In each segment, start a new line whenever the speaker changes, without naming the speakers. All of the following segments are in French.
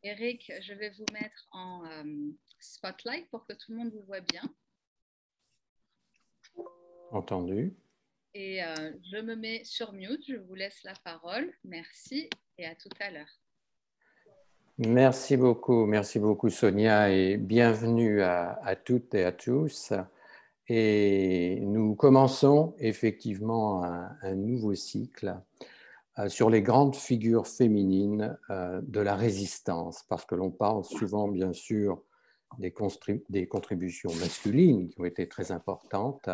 Eric, je vais vous mettre en spotlight pour que tout le monde vous voit bien.
Entendu.
Et je me mets sur mute, je vous laisse la parole. Merci et à tout à l'heure.
Merci beaucoup Sonia et bienvenue à toutes et à tous. Et nous commençons effectivement un nouveau cycle sur les grandes figures féminines de la résistance, parce que l'on parle souvent bien sûr des contributions masculines qui ont été très importantes,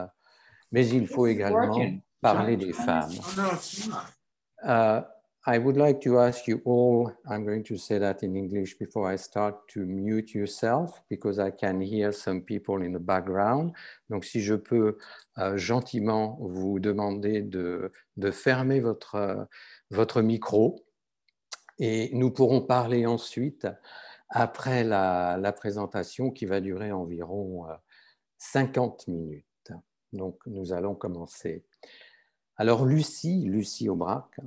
mais il faut également parler des femmes. I would like to ask you all, I'm going to say that in English before I start, to mute yourself because I can hear some people in the background. Donc, si je peux gentiment vous demander de fermer votre micro et nous pourrons parler ensuite après la présentation qui va durer environ 50 minutes. Donc, nous allons commencer. Alors, Lucie Aubrac,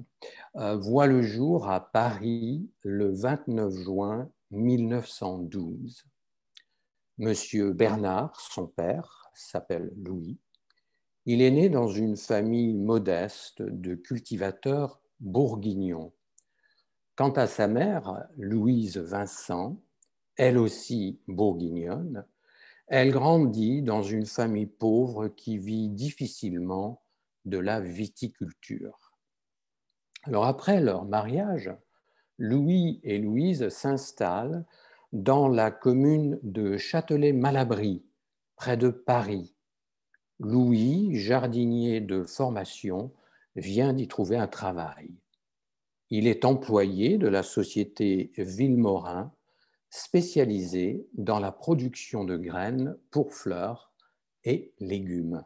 voit le jour à Paris le 29 juin 1912. Monsieur Bernard, son père, s'appelle Louis. Il est né dans une famille modeste de cultivateurs bourguignons. Quant à sa mère, Louise Vincent, elle aussi bourguignonne, elle grandit dans une famille pauvre qui vit difficilement de la viticulture. Alors après leur mariage, Louis et Louise s'installent dans la commune de Châtelet-Malabry, près de Paris. Louis, jardinier de formation, vient d'y trouver un travail. Il est employé de la société Villemorin, spécialisée dans la production de graines pour fleurs et légumes.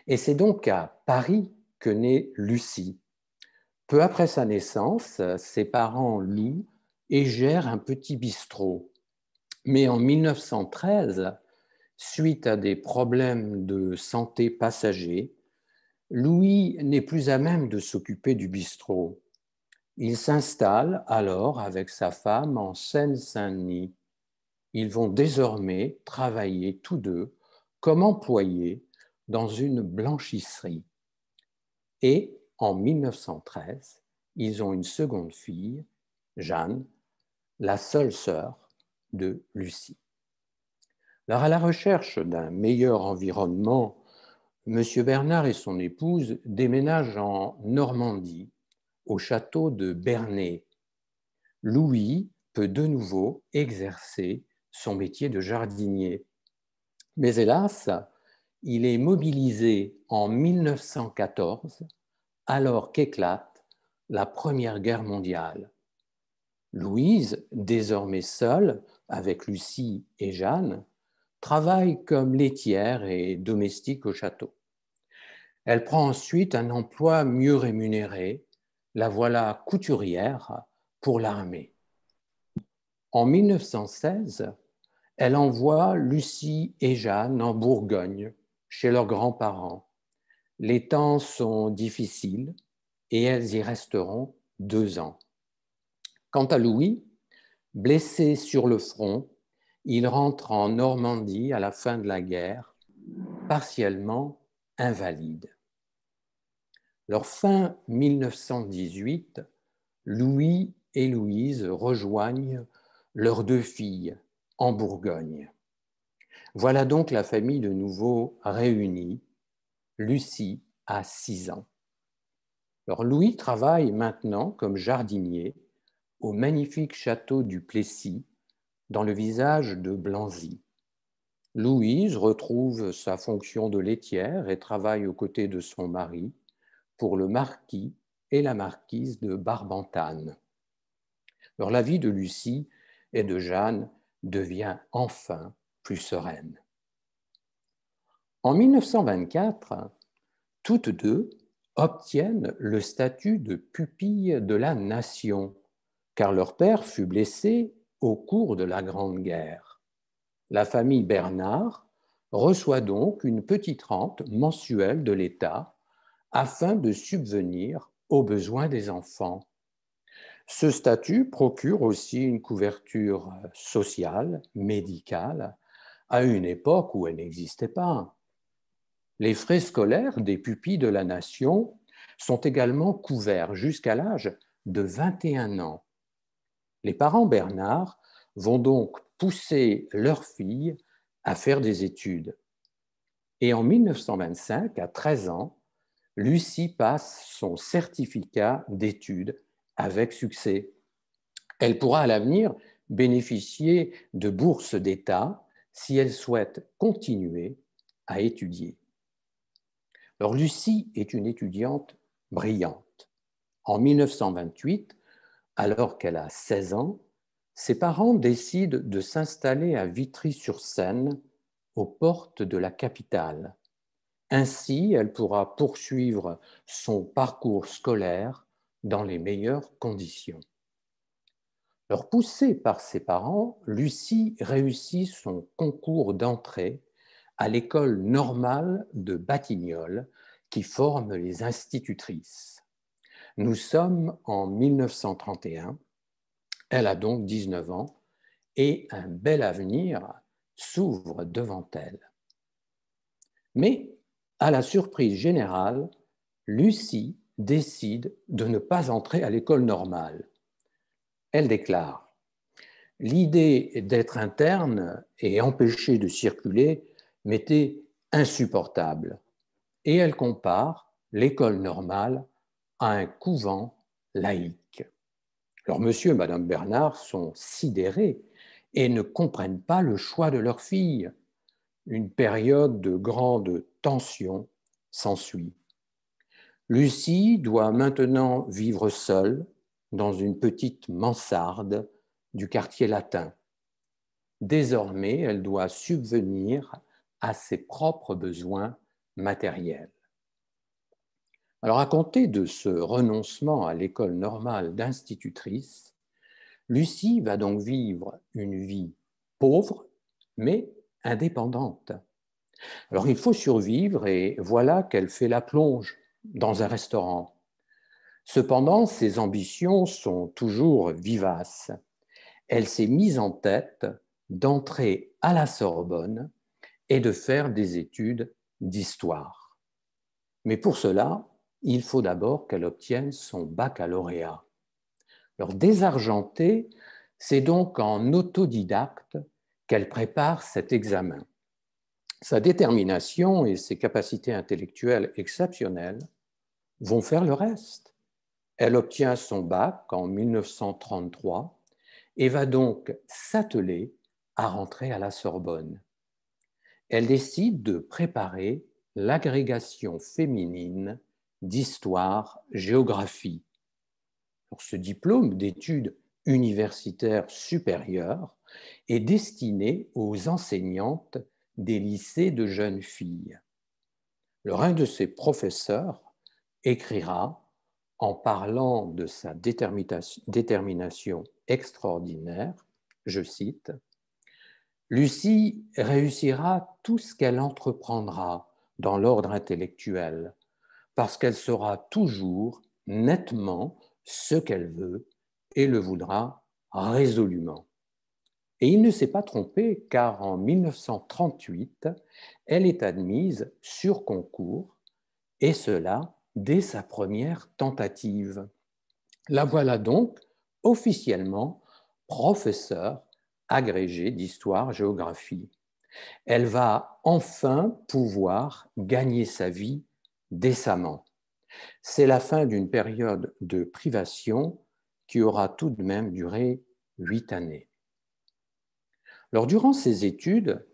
Et c'est donc à Paris que naît Lucie. Peu après sa naissance, ses parents louent et gèrent un petit bistrot. Mais en 1913, suite à des problèmes de santé passagers, Louis n'est plus à même de s'occuper du bistrot. Il s'installe alors avec sa femme en Seine-Saint-Denis. Ils vont désormais travailler tous deux comme employés dans une blanchisserie. Et en 1913, ils ont une seconde fille, Jeanne, la seule sœur de Lucie. Alors, à la recherche d'un meilleur environnement, M. Bernard et son épouse déménagent en Normandie, au château de Bernay. Louis peut de nouveau exercer son métier de jardinier. Mais hélas, il est mobilisé en 1914 alors qu'éclate la Première Guerre mondiale. Louise, désormais seule avec Lucie et Jeanne, travaille comme laitière et domestique au château. Elle prend ensuite un emploi mieux rémunéré, la voilà couturière pour l'armée. En 1916, elle envoie Lucie et Jeanne en Bourgogne, chez leurs grands-parents. Les temps sont difficiles et elles y resteront 2 ans. Quant à Louis, blessé sur le front, il rentre en Normandie à la fin de la guerre, partiellement invalide. Alors, fin 1918, Louis et Louise rejoignent leurs 2 filles en Bourgogne. Voilà donc la famille de nouveau réunie. Lucie a 6 ans. Alors, Louis travaille maintenant comme jardinier au magnifique château du Plessis, dans le village de Blanzy. Louise retrouve sa fonction de laitière et travaille aux côtés de son mari pour le marquis et la marquise de Barbentane. Alors, la vie de Lucie et de Jeanne devient enfin plus sereine. En 1924, toutes deux obtiennent le statut de pupilles de la nation, car leur père fut blessé au cours de la Grande Guerre. La famille Bernard reçoit donc une petite rente mensuelle de l'État afin de subvenir aux besoins des enfants. Ce statut procure aussi une couverture sociale, médicale, à une époque où elle n'existait pas. Les frais scolaires des pupilles de la nation sont également couverts jusqu'à l'âge de 21 ans. Les parents Bernard vont donc pousser leur fille à faire des études. Et en 1925, à 13 ans, Lucie passe son certificat d'études avec succès. Elle pourra à l'avenir bénéficier de bourses d'État si elle souhaite continuer à étudier. Alors Lucie est une étudiante brillante. En 1928, alors qu'elle a 16 ans, ses parents décident de s'installer à Vitry-sur-Seine, aux portes de la capitale. Ainsi, elle pourra poursuivre son parcours scolaire dans les meilleures conditions. Alors, poussée par ses parents, Lucie réussit son concours d'entrée à l'école normale de Batignolles, qui forme les institutrices. Nous sommes en 1931, elle a donc 19 ans, et un bel avenir s'ouvre devant elle. Mais, à la surprise générale, Lucie décide de ne pas entrer à l'école normale. Elle déclare: l'idée d'être interne et empêchée de circuler m'était insupportable. Et elle compare l'école normale à un couvent laïque. Alors monsieur et madame Bernard sont sidérés et ne comprennent pas le choix de leur fille. Une période de grande tension s'ensuit. Lucie doit maintenant vivre seule dans une petite mansarde du quartier latin. Désormais, elle doit subvenir à ses propres besoins matériels. Alors, à compter de ce renoncement à l'école normale d'institutrice, Lucie va donc vivre une vie pauvre, mais indépendante. Alors, il faut survivre et voilà qu'elle fait la plonge dans un restaurant. Cependant, ses ambitions sont toujours vivaces. Elle s'est mise en tête d'entrer à la Sorbonne et de faire des études d'histoire. Mais pour cela, il faut d'abord qu'elle obtienne son baccalauréat. Alors, désargentée, c'est donc en autodidacte qu'elle prépare cet examen. Sa détermination et ses capacités intellectuelles exceptionnelles vont faire le reste. Elle obtient son bac en 1933 et va donc s'atteler à rentrer à la Sorbonne. Elle décide de préparer l'agrégation féminine d'histoire-géographie. Ce diplôme d'études universitaires supérieures est destiné aux enseignantes des lycées de jeunes filles. Alors, un de ses professeurs écrira, en parlant de sa détermination extraordinaire, je cite: Lucie réussira tout ce qu'elle entreprendra dans l'ordre intellectuel, parce qu'elle saura toujours nettement ce qu'elle veut et le voudra résolument. Et il ne s'est pas trompé, car en 1938, elle est admise sur concours, et cela dès sa première tentative. La voilà donc officiellement professeure agrégée d'histoire-géographie. Elle va enfin pouvoir gagner sa vie décemment. C'est la fin d'une période de privation qui aura tout de même duré 8 années. Alors, durant ses études,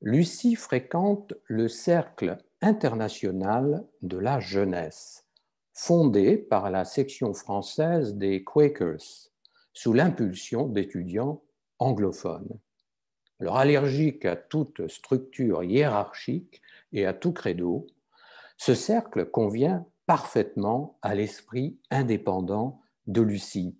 Lucie fréquente le Cercle international de la jeunesse, fondé par la section française des Quakers, sous l'impulsion d'étudiants anglophones. Alors, allergique à toute structure hiérarchique et à tout credo, ce cercle convient parfaitement à l'esprit indépendant de Lucie.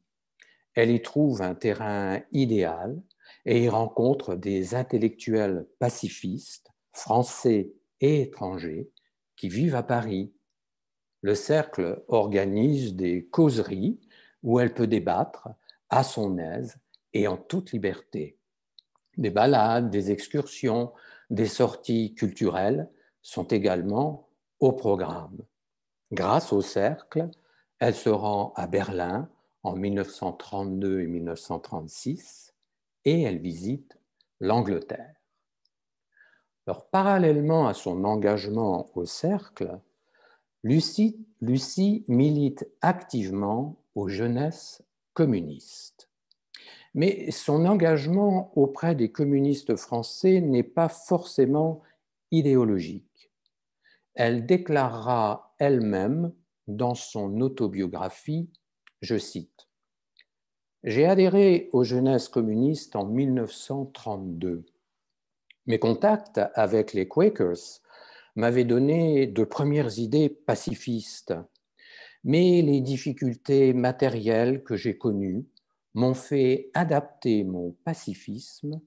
Elle y trouve un terrain idéal et y rencontre des intellectuels pacifistes, français et étrangers, qui vivent à Paris. Le cercle organise des causeries où elle peut débattre à son aise et en toute liberté. Des balades, des excursions, des sorties culturelles sont également au programme. Grâce au cercle, elle se rend à Berlin en 1932 et 1936 et elle visite l'Angleterre. Alors, parallèlement à son engagement au cercle, Lucie milite activement aux jeunesses communistes. Mais son engagement auprès des communistes français n'est pas forcément idéologique. Elle déclarera elle-même dans son autobiographie, je cite, « J'ai adhéré aux jeunesses communistes en 1932. Mes contacts avec les Quakers m'avaient donné de premières idées pacifistes, mais les difficultés matérielles que j'ai connues m'ont fait adapter mon pacifisme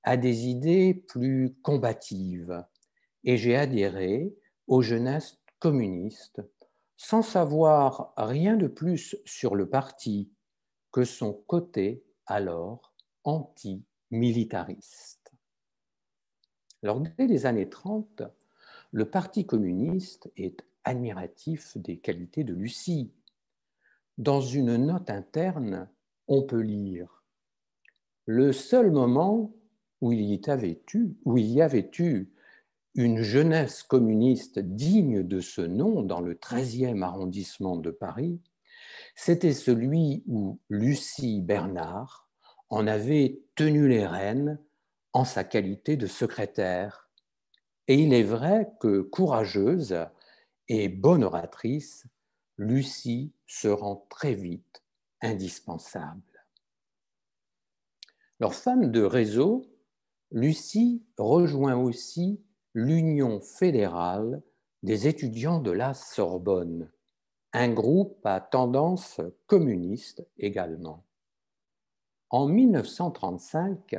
à des idées plus combatives et j'ai adhéré aux jeunesses communistes sans savoir rien de plus sur le parti que son côté alors anti-militariste. » Alors, dès les années 30, le Parti communiste est admiratif des qualités de Lucie. Dans une note interne, on peut lire « Le seul moment où il y avait eu une jeunesse communiste digne de ce nom dans le 13e arrondissement de Paris, c'était celui où Lucie Bernard en avait tenu les rênes en sa qualité de secrétaire. Et il est vrai que courageuse et bonne oratrice, Lucie se rend très vite indispensable. Alors, femme de réseau, Lucie rejoint aussi l'Union fédérale des étudiants de la Sorbonne, un groupe à tendance communiste également. En 1935,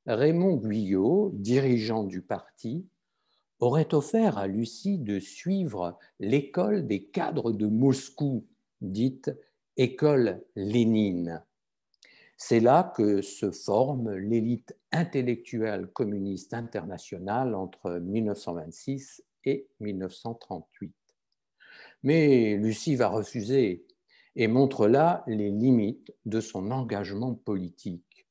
Raymond Guyot, dirigeant du parti, aurait offert à Lucie de suivre l'école des cadres de Moscou, dite école Lénine. C'est là que se forme l'élite intellectuelle communiste internationale entre 1926 et 1938. Mais Lucie va refuser et montre là les limites de son engagement politique.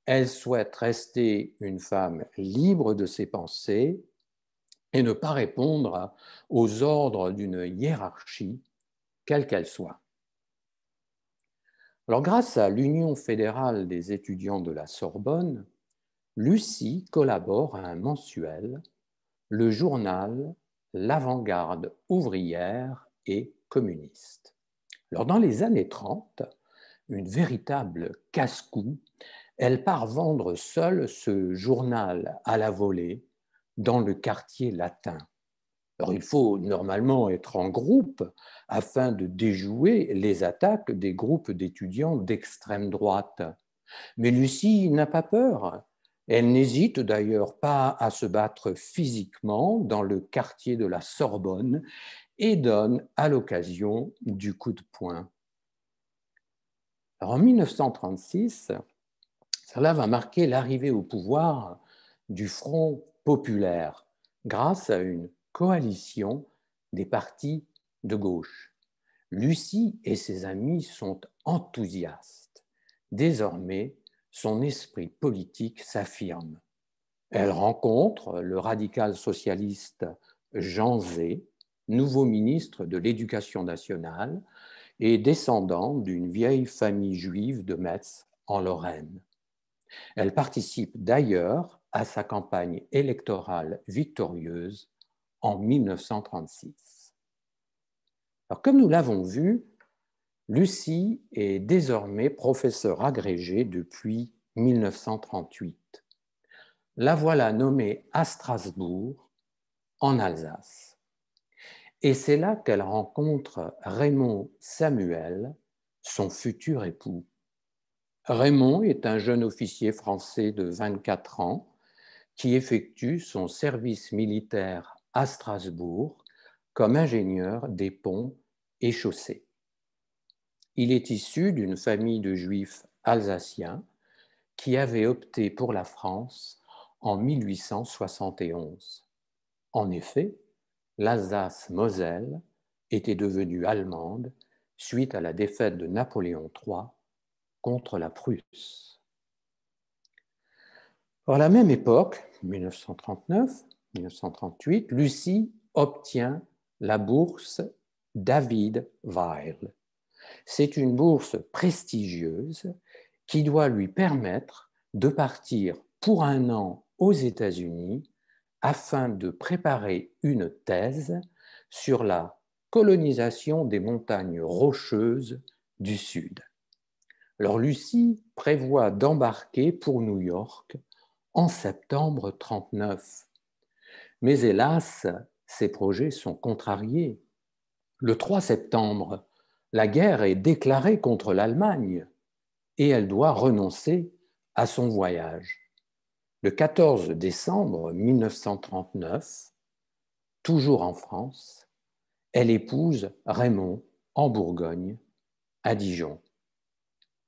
Elle souhaite rester une femme libre de ses pensées et ne pas répondre aux ordres d'une hiérarchie, quelle qu'elle soit. Alors, grâce à l'Union fédérale des étudiants de la Sorbonne, Lucie collabore à un mensuel, le journal L'Avant-Garde ouvrière et communiste. Alors, dans les années 30, une véritable casse-cou, elle part vendre seule ce journal à la volée dans le quartier latin. Alors, il faut normalement être en groupe afin de déjouer les attaques des groupes d'étudiants d'extrême droite. Mais Lucie n'a pas peur. Elle n'hésite d'ailleurs pas à se battre physiquement dans le quartier de la Sorbonne et donne à l'occasion du coup de poing. Alors, en 1936, cela va marquer l'arrivée au pouvoir du Front populaire grâce à une coalition des partis de gauche. Lucie et ses amis sont enthousiastes. Désormais, son esprit politique s'affirme. Elle rencontre le radical socialiste Jean Zay, nouveau ministre de l'Éducation nationale et descendant d'une vieille famille juive de Metz en Lorraine. Elle participe d'ailleurs à sa campagne électorale victorieuse en 1936. Alors, comme nous l'avons vu, Lucie est désormais professeure agrégée depuis 1938. La voilà nommée à Strasbourg, en Alsace. Et c'est là qu'elle rencontre Raymond Samuel, son futur époux. Raymond est un jeune officier français de 24 ans qui effectue son service militaire à Strasbourg comme ingénieur des ponts et chaussées. Il est issu d'une famille de juifs alsaciens qui avaient opté pour la France en 1871. En effet, l'Alsace-Moselle était devenue allemande suite à la défaite de Napoléon III contre la Prusse. À la même époque, 1939-1938, Lucie obtient la bourse David Weill. C'est une bourse prestigieuse qui doit lui permettre de partir pour un an aux États-Unis afin de préparer une thèse sur la colonisation des montagnes rocheuses du Sud. Alors Lucie prévoit d'embarquer pour New York en septembre 1939. Mais hélas, ses projets sont contrariés. Le 3 septembre, la guerre est déclarée contre l'Allemagne et elle doit renoncer à son voyage. Le 14 décembre 1939, toujours en France, elle épouse Raymond en Bourgogne, à Dijon.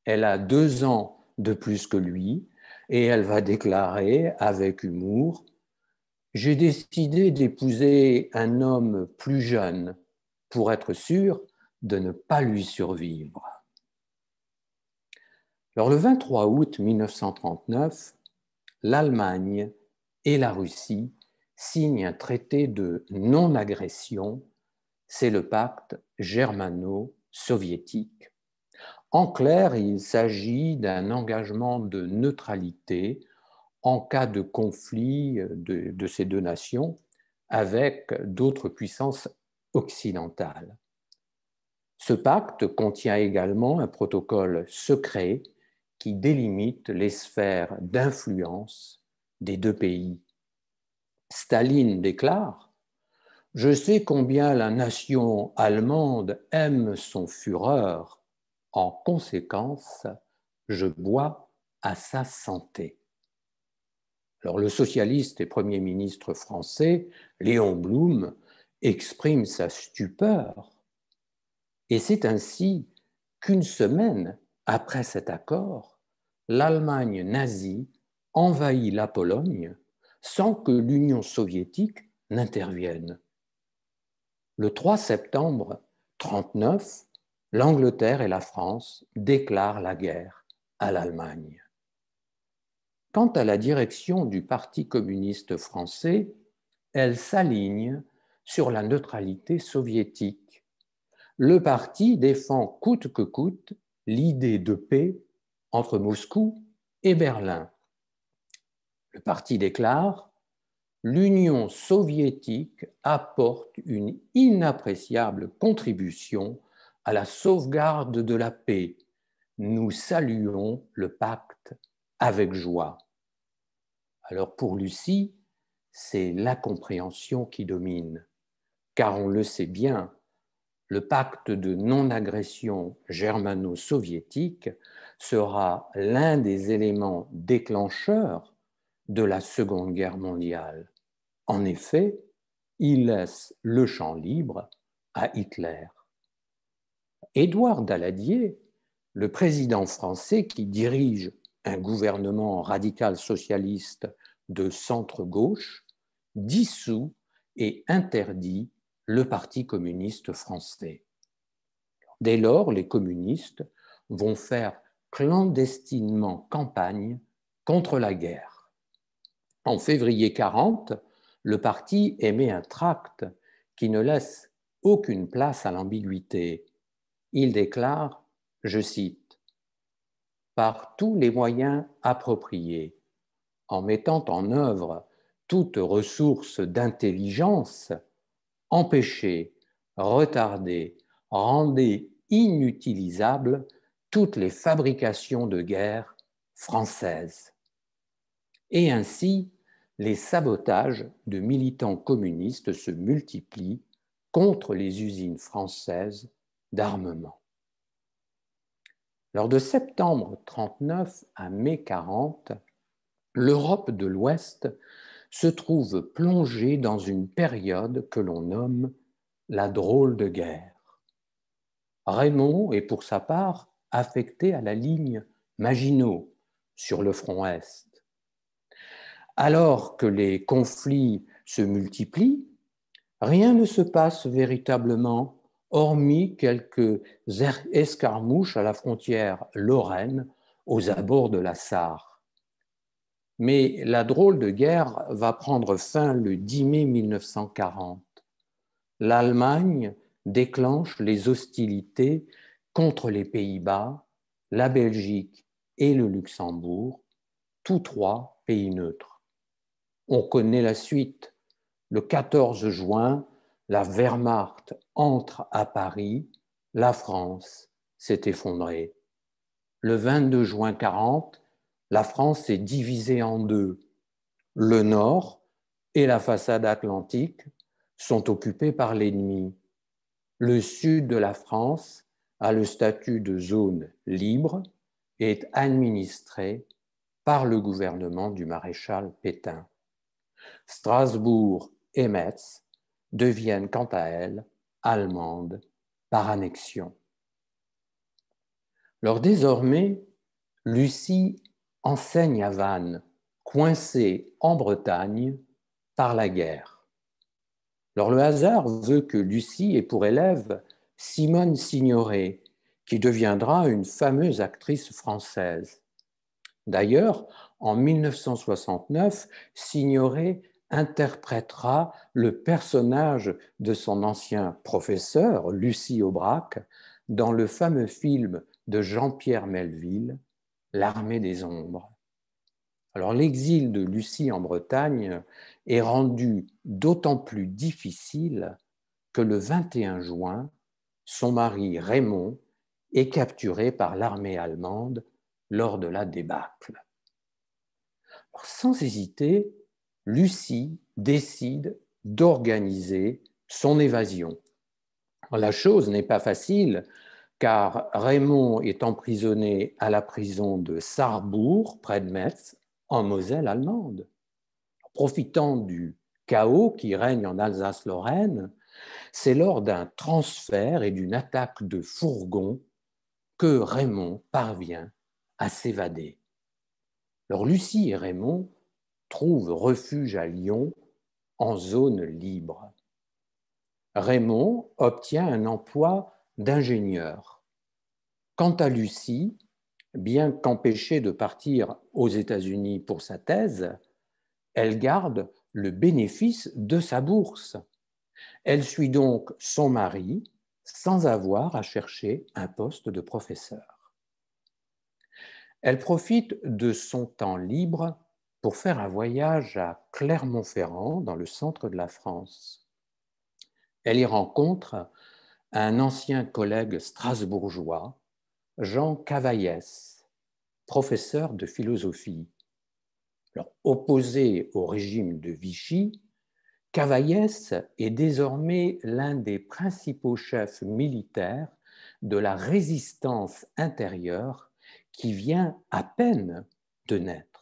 Elle a 2 ans de plus que lui et elle va déclarer avec humour « J'ai décidé d'épouser un homme plus jeune pour être sûr de ne pas lui survivre. » Alors, le 23 août 1939, l'Allemagne et la Russie signent un traité de non-agression, c'est le pacte germano-soviétique. En clair, il s'agit d'un engagement de neutralité en cas de conflit de ces deux nations avec d'autres puissances occidentales. Ce pacte contient également un protocole secret qui délimite les sphères d'influence des deux pays. Staline déclare « Je sais combien la nation allemande aime son Führer. En conséquence, je bois à sa santé. » Alors, le socialiste et Premier ministre français, Léon Blum, exprime sa stupeur. Et c'est ainsi qu'une semaine après cet accord, l'Allemagne nazie envahit la Pologne sans que l'Union soviétique n'intervienne. Le 3 septembre 1939, l'Angleterre et la France déclarent la guerre à l'Allemagne. Quant à la direction du Parti communiste français, elle s'aligne sur la neutralité soviétique. Le parti défend coûte que coûte l'idée de paix entre Moscou et Berlin. Le parti déclare « L'Union soviétique apporte une inappréciable contribution à la sauvegarde de la paix. Nous saluons le pacte avec joie. » Alors pour Lucie, c'est l'incompréhension qui domine, car on le sait bien, le pacte de non-agression germano-soviétique sera l'un des éléments déclencheurs de la Seconde Guerre mondiale. En effet, il laisse le champ libre à Hitler. Édouard Daladier, le président français qui dirige un gouvernement radical socialiste de centre-gauche, dissout et interdit le Parti communiste français. Dès lors, les communistes vont faire clandestinement campagne contre la guerre. En février 1940, le parti émet un tract qui ne laisse aucune place à l'ambiguïté. Il déclare, je cite, « Par tous les moyens appropriés, en mettant en œuvre toute ressource d'intelligence, empêchez, retardez, rendez inutilisables toutes les fabrications de guerre françaises. » Et ainsi, les sabotages de militants communistes se multiplient contre les usines françaises d'armement. Lors de septembre 1939 à mai 1940, l'Europe de l'Ouest se trouve plongée dans une période que l'on nomme la drôle de guerre. Raymond est pour sa part affecté à la ligne Maginot sur le front Est. Alors que les conflits se multiplient, rien ne se passe véritablement, hormis quelques escarmouches à la frontière lorraine, aux abords de la Sarre. Mais la drôle de guerre va prendre fin le 10 mai 1940. L'Allemagne déclenche les hostilités contre les Pays-Bas, la Belgique et le Luxembourg, tous trois pays neutres. On connaît la suite. Le 14 juin, la Wehrmacht entre à Paris, la France s'est effondrée. Le 22 juin 1940, la France est divisée en deux. Le nord et la façade atlantique sont occupés par l'ennemi. Le sud de la France a le statut de zone libre et est administré par le gouvernement du maréchal Pétain. Strasbourg et Metz deviennent quant à elles allemandes par annexion. Alors désormais, Lucie enseigne à Vannes, coincée en Bretagne par la guerre. Alors le hasard veut que Lucie ait pour élève Simone Signoret, qui deviendra une fameuse actrice française. D'ailleurs, en 1969, Signoret interprétera le personnage de son ancien professeur, Lucie Aubrac, dans le fameux film de Jean-Pierre Melville, L'Armée des Ombres. Alors l'exil de Lucie en Bretagne est rendu d'autant plus difficile que le 21 juin, son mari Raymond est capturé par l'armée allemande lors de la débâcle. Alors, sans hésiter, Lucie décide d'organiser son évasion. La chose n'est pas facile car Raymond est emprisonné à la prison de Sarrebourg, près de Metz, en Moselle allemande. Profitant du chaos qui règne en Alsace-Lorraine, c'est lors d'un transfert et d'une attaque de fourgon que Raymond parvient à s'évader. Alors Lucie et Raymond trouvent refuge à Lyon en zone libre. Raymond obtient un emploi d'ingénieur. Quant à Lucie, bien qu'empêchée de partir aux États-Unis pour sa thèse, elle garde le bénéfice de sa bourse. Elle suit donc son mari sans avoir à chercher un poste de professeur. Elle profite de son temps libre pour faire un voyage à Clermont-Ferrand, dans le centre de la France. Elle y rencontre un ancien collègue strasbourgeois, Jean Cavaillès, professeur de philosophie. Alors, opposé au régime de Vichy, Cavaillès est désormais l'un des principaux chefs militaires de la résistance intérieure qui vient à peine de naître.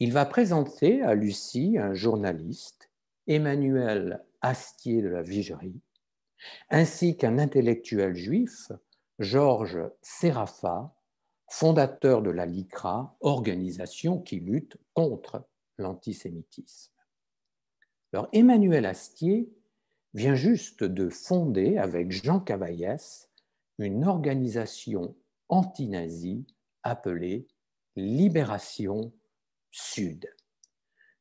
Il va présenter à Lucie un journaliste, Emmanuel Astier de la Vigerie, ainsi qu'un intellectuel juif, Georges Séraphin, fondateur de la LICRA, organisation qui lutte contre l'antisémitisme. Alors, Emmanuel Astier vient juste de fonder, avec Jean Cavaillès, une organisation anti-nazie appelée Libération Sud.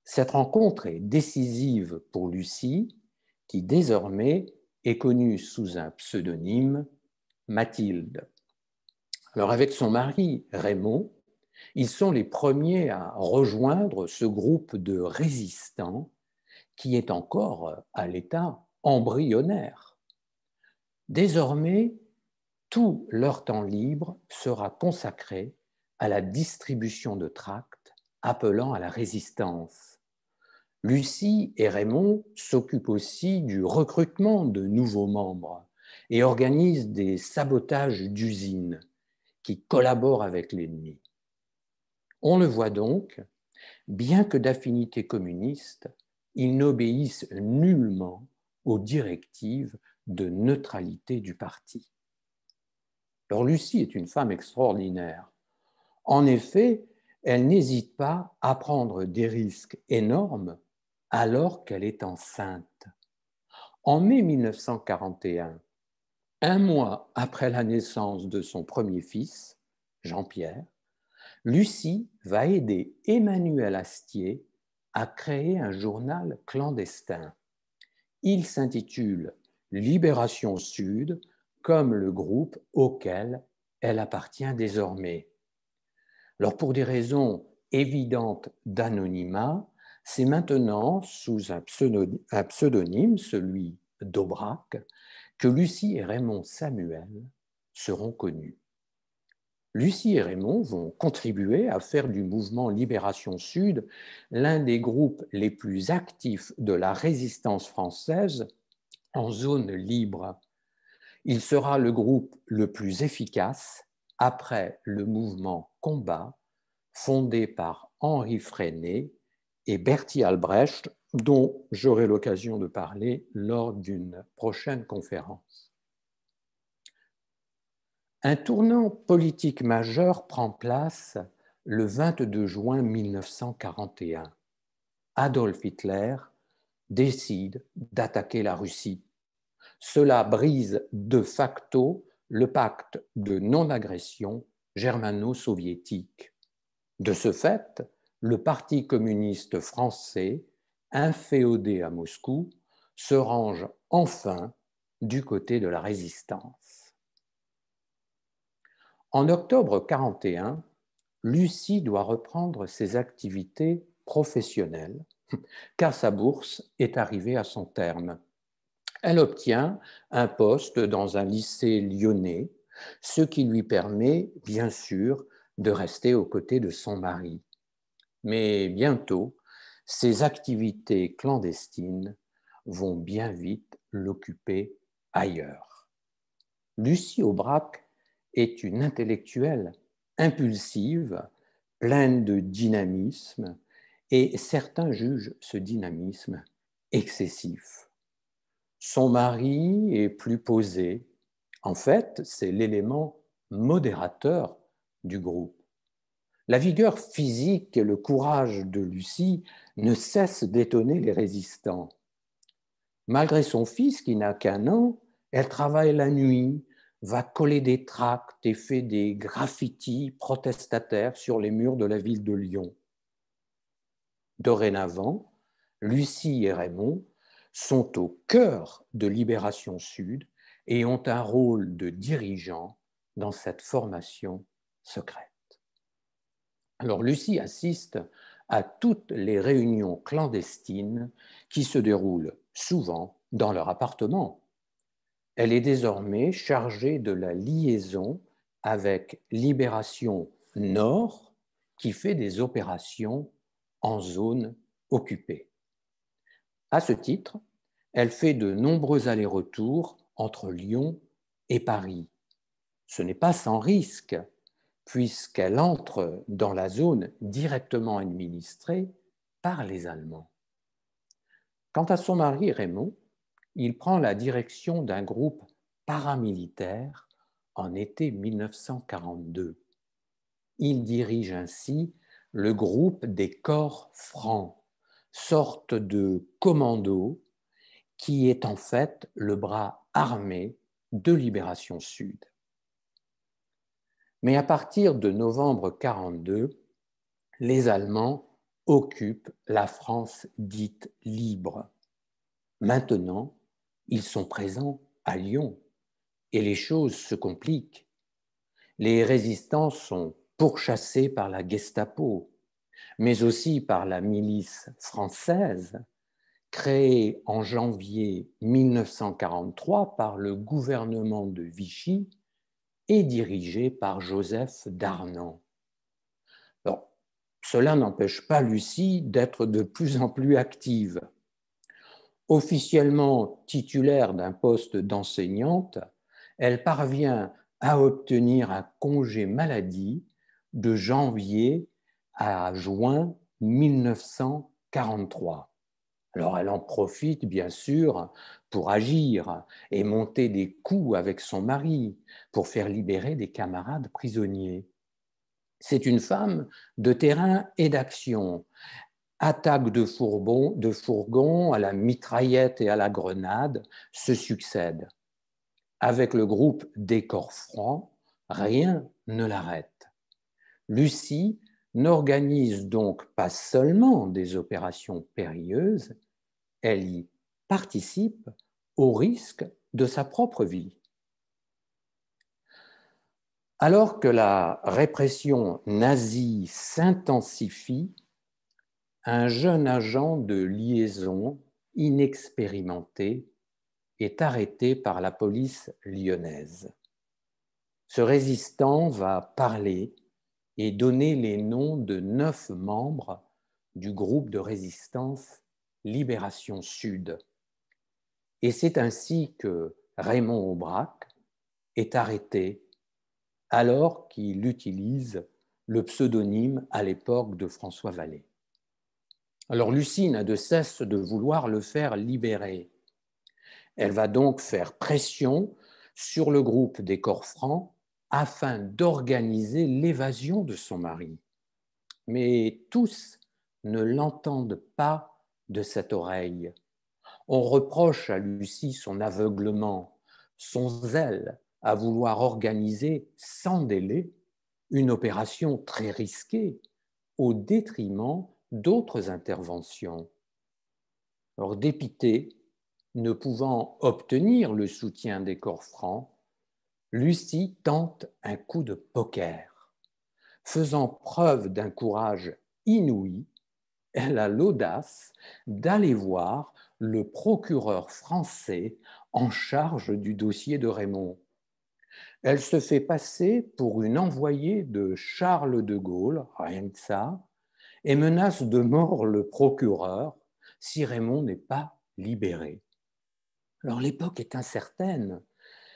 Cette rencontre est décisive pour Lucie, qui désormais est connue sous un pseudonyme, Mathilde. Alors, avec son mari Raymond, ils sont les premiers à rejoindre ce groupe de résistants qui est encore à l'état embryonnaire. Désormais, tout leur temps libre sera consacré à la distribution de tracts appelant à la résistance. Lucie et Raymond s'occupent aussi du recrutement de nouveaux membres et organisent des sabotages d'usines qui collaborent avec l'ennemi. On le voit donc, bien que d'affinités communistes, ils n'obéissent nullement aux directives de neutralité du parti. Alors Lucie est une femme extraordinaire. En effet, elle n'hésite pas à prendre des risques énormes alors qu'elle est enceinte. En mai 1941, un mois après la naissance de son premier fils, Jean-Pierre, Lucie va aider Emmanuel Astier à créer un journal clandestin. Il s'intitule Libération Sud, comme le groupe auquel elle appartient désormais. Alors pour des raisons évidentes d'anonymat, c'est maintenant sous un pseudonyme, celui d'Aubrac, que Lucie et Raymond Samuel seront connus. Lucie et Raymond vont contribuer à faire du mouvement Libération Sud l'un des groupes les plus actifs de la résistance française en zone libre. Il sera le groupe le plus efficace après le mouvement Combat, fondé par Henri Freinet et Bertie Albrecht, dont j'aurai l'occasion de parler lors d'une prochaine conférence. Un tournant politique majeur prend place le 22 juin 1941. Adolf Hitler décide d'attaquer la Russie. Cela brise de facto le pacte de non-agression germano-soviétique. De ce fait, le Parti communiste français, inféodé à Moscou, se range enfin du côté de la résistance. En octobre 1941, Lucie doit reprendre ses activités professionnelles car sa bourse est arrivée à son terme. Elle obtient un poste dans un lycée lyonnais, ce qui lui permet, bien sûr, de rester aux côtés de son mari. Mais bientôt, ses activités clandestines vont bien vite l'occuper ailleurs. Lucie Aubrac est une intellectuelle impulsive, pleine de dynamisme, et certains jugent ce dynamisme excessif. Son mari est plus posé. En fait, c'est l'élément modérateur du groupe. La vigueur physique et le courage de Lucie ne cessent d'étonner les résistants. Malgré son fils qui n'a qu'1 an, elle travaille la nuit, va coller des tracts et fait des graffitis protestataires sur les murs de la ville de Lyon. Dorénavant, Lucie et Raymond sont au cœur de Libération Sud et ont un rôle de dirigeants dans cette formation secrète. Alors Lucie assiste à toutes les réunions clandestines qui se déroulent souvent dans leur appartement. Elle est désormais chargée de la liaison avec Libération Nord qui fait des opérations en zone occupée. À ce titre, elle fait de nombreux allers-retours entre Lyon et Paris. Ce n'est pas sans risque, puisqu'elle entre dans la zone directement administrée par les Allemands. Quant à son mari Raymond, il prend la direction d'un groupe paramilitaire en été 1942. Il dirige ainsi le groupe des corps francs, sorte de commando qui est en fait le bras armé de Libération Sud. Mais à partir de novembre 1942, les Allemands occupent la France dite libre. Maintenant, ils sont présents à Lyon et les choses se compliquent. Les résistants sont pourchassés par la Gestapo, mais aussi par la milice française, créée en janvier 1943 par le gouvernement de Vichy et dirigée par Joseph Darnan. Alors, cela n'empêche pas Lucie d'être de plus en plus active. Officiellement titulaire d'un poste d'enseignante, elle parvient à obtenir un congé maladie de janvier à juin 1943. Alors elle en profite bien sûr pour agir et monter des coups avec son mari, pour faire libérer des camarades prisonniers. C'est une femme de terrain et d'action. Attaques de fourgons à la mitraillette et à la grenade se succèdent. Avec le groupe des corps francs, rien ne l'arrête. Lucie n'organise donc pas seulement des opérations périlleuses, elle y participe au risque de sa propre vie. Alors que la répression nazie s'intensifie, un jeune agent de liaison inexpérimenté est arrêté par la police lyonnaise. Ce résistant va parler et donner les noms de 9 membres du groupe de résistance Libération Sud. Et c'est ainsi que Raymond Aubrac est arrêté alors qu'il utilise le pseudonyme à l'époque de François Vallée. Alors Lucie n'a de cesse de vouloir le faire libérer. Elle va donc faire pression sur le groupe des corps francs afin d'organiser l'évasion de son mari. Mais tous ne l'entendent pas de cette oreille. On reproche à Lucie son aveuglement, son zèle à vouloir organiser sans délai une opération très risquée au détriment d'autres interventions. Alors dépitée, ne pouvant obtenir le soutien des corps francs, Lucie tente un coup de poker. Faisant preuve d'un courage inouï, elle a l'audace d'aller voir le procureur français en charge du dossier de Raymond. Elle se fait passer pour une envoyée de Charles de Gaulle, rien que ça, et menace de mort le procureur si Raymond n'est pas libéré. Alors l'époque est incertaine.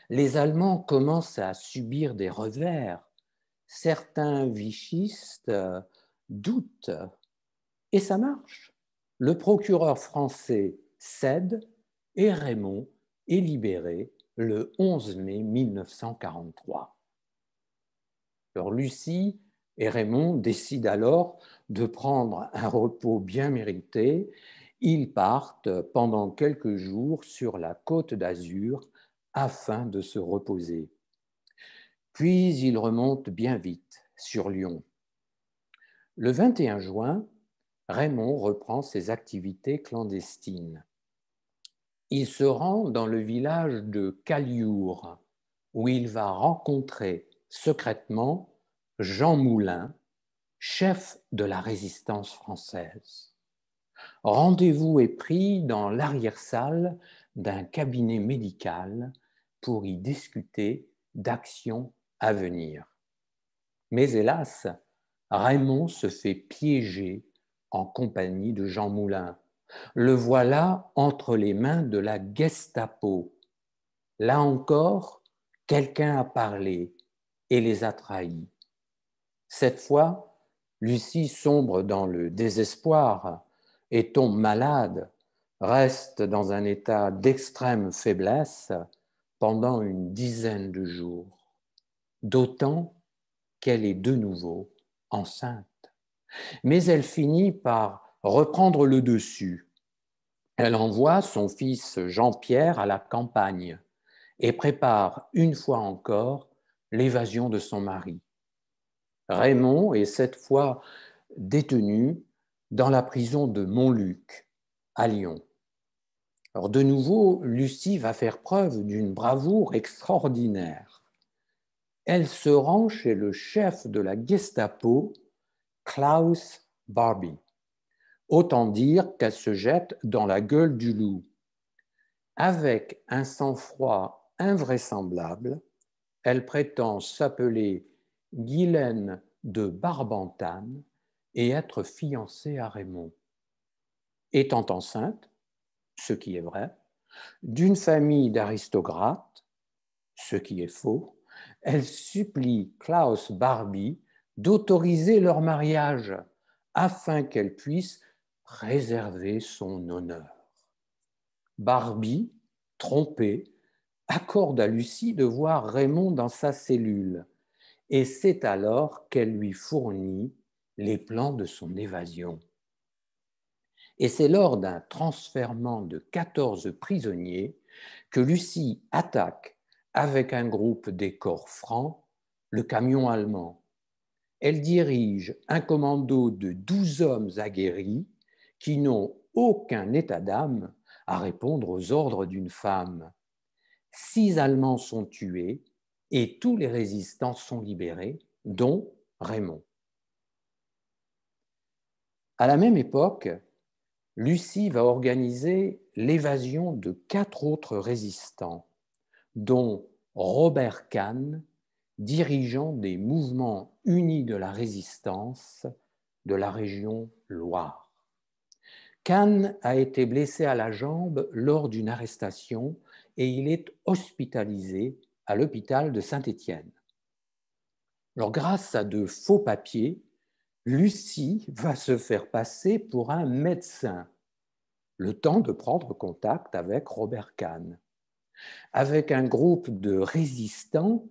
Les Allemands commencent à subir des revers. Certains vichistes doutent. Et ça marche. Le procureur français cède et Raymond est libéré le 11 mai 1943. Alors Lucie et Raymond décident alors de prendre un repos bien mérité. Ils partent pendant quelques jours sur la Côte d'Azur afin de se reposer. Puis ils remontent bien vite sur Lyon. Le 21 juin, Raymond reprend ses activités clandestines. Il se rend dans le village de Calioure, où il va rencontrer secrètement Jean Moulin, chef de la résistance française. Rendez-vous est pris dans l'arrière-salle d'un cabinet médical pour y discuter d'actions à venir. Mais hélas, Raymond se fait piéger en compagnie de Jean Moulin. Le voilà entre les mains de la Gestapo. Là encore, quelqu'un a parlé et les a trahis. Cette fois, Lucie sombre dans le désespoir et tombe malade, reste dans un état d'extrême faiblesse pendant une dizaine de jours, d'autant qu'elle est de nouveau enceinte. Mais elle finit par reprendre le dessus. Elle envoie son fils Jean-Pierre à la campagne et prépare une fois encore l'évasion de son mari. Raymond est cette fois détenu dans la prison de Montluc, à Lyon. Alors de nouveau, Lucie va faire preuve d'une bravoure extraordinaire. Elle se rend chez le chef de la Gestapo, Klaus Barbie. Autant dire qu'elle se jette dans la gueule du loup. Avec un sang-froid invraisemblable, elle prétend s'appeler Guylaine de Barbentane et être fiancée à Raymond. Étant enceinte, ce qui est vrai, d'une famille d'aristocrates, ce qui est faux, elle supplie Klaus Barbie d'autoriser leur mariage afin qu'elle puisse préserver son honneur. Barbie, trompée, accorde à Lucie de voir Raymond dans sa cellule, et c'est alors qu'elle lui fournit les plans de son évasion. Et c'est lors d'un transfèrement de 14 prisonniers que Lucie attaque avec un groupe des corps francs le camion allemand. Elle dirige un commando de 12 hommes aguerris qui n'ont aucun état d'âme à répondre aux ordres d'une femme. 6 Allemands sont tués et tous les résistants sont libérés, dont Raymond. À la même époque, Lucie va organiser l'évasion de 4 autres résistants, dont Robert Kahn, dirigeant des mouvements unis de la résistance de la région Loire. Kahn a été blessé à la jambe lors d'une arrestation et il est hospitalisé à l'hôpital de Saint-Étienne. Alors, grâce à de faux papiers, Lucie va se faire passer pour un médecin, le temps de prendre contact avec Robert Kahn. Avec un groupe de résistants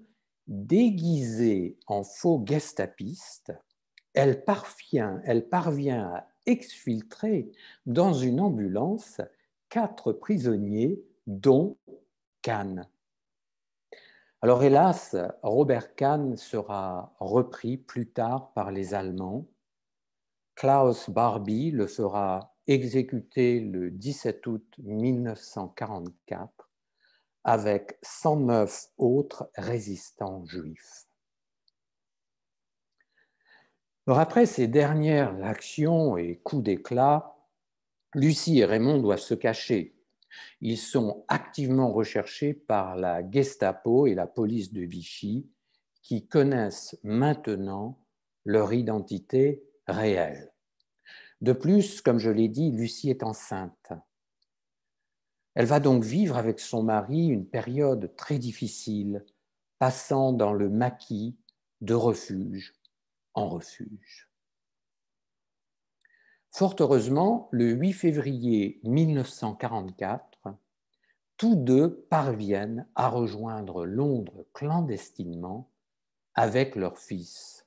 déguisés en faux gestapistes, elle parvient à exfiltrer dans une ambulance 4 prisonniers, dont Kahn. Alors hélas, Robert Kahn sera repris plus tard par les Allemands. Klaus Barbie le fera exécuter le 17 août 1944 avec 109 autres résistants juifs. Alors après ces dernières actions et coups d'éclat, Lucie et Raymond doivent se cacher. Ils sont activement recherchés par la Gestapo et la police de Vichy, qui connaissent maintenant leur identité réelle. De plus, comme je l'ai dit, Lucie est enceinte. Elle va donc vivre avec son mari une période très difficile, passant dans le maquis de refuge en refuge. Fort heureusement, le 8 février 1944, tous deux parviennent à rejoindre Londres clandestinement avec leur fils.